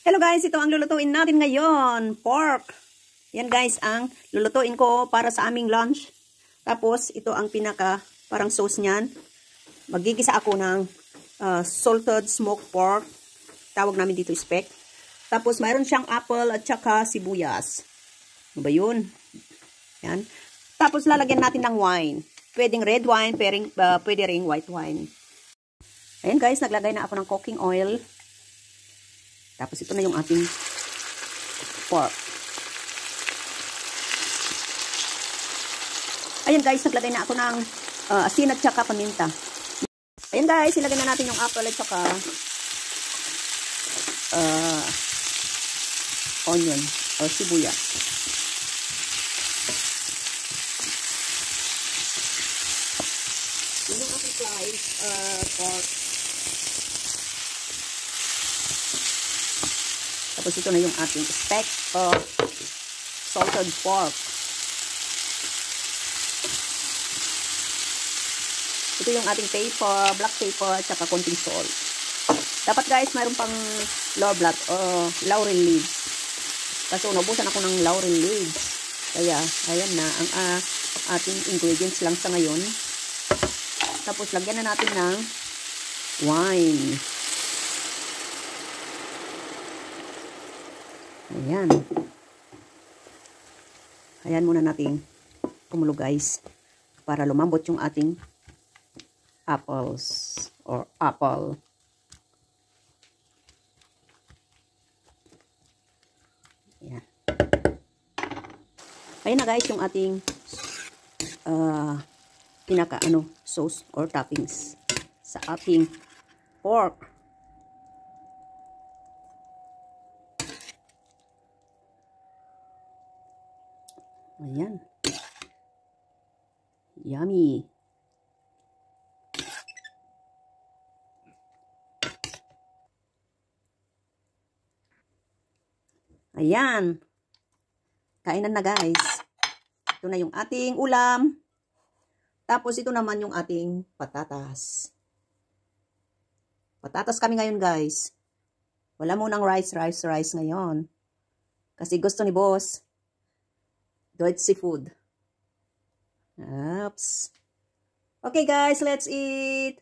Hello guys, ito ang lulutuin natin ngayon. Pork. Yan guys ang lulutuin ko para sa aming lunch. Tapos ito ang pinaka parang sauce niyan. Magigisa ako ng salted smoked pork. Tawag namin dito speck. Tapos mayroon siyang apple at saka sibuyas. Ano ba yun? Yan. Tapos lalagyan natin ng wine. Pwedeng red wine, pwede ring white wine. Ayan guys, naglagay na ako ng cooking oil. Tapos ito na yung ating pork. Ayan guys, naglagay na ako ng asin at saka paminta. Ayan guys, ilagay na natin yung apple at saka onion o sibuyas. Yun yung ating slice pork. Tapos ito na yung ating speck of salted pork. Ito yung ating paper, black paper, at saka konting salt. Dapat guys, mayroon pang laurel leaves. Kasi naubusan ako ng laurel leaves. Kaya, ayan na ang ating ingredients lang sa ngayon. Tapos, lagyan na natin ng wine. Ayan. Ayan muna natin kumulo guys. Para lumambot yung ating apples or apple. Ayan. Ayan na guys yung ating sauce or toppings sa ating pork. Ayan. Yummy. Ayan. Kainan na guys. Ito na yung ating ulam. Tapos ito naman yung ating patatas. Patatas kami ngayon guys. Wala munang rice ngayon. Kasi gusto ni boss. Deutsche Seafood. Oops. Okay guys, let's eat.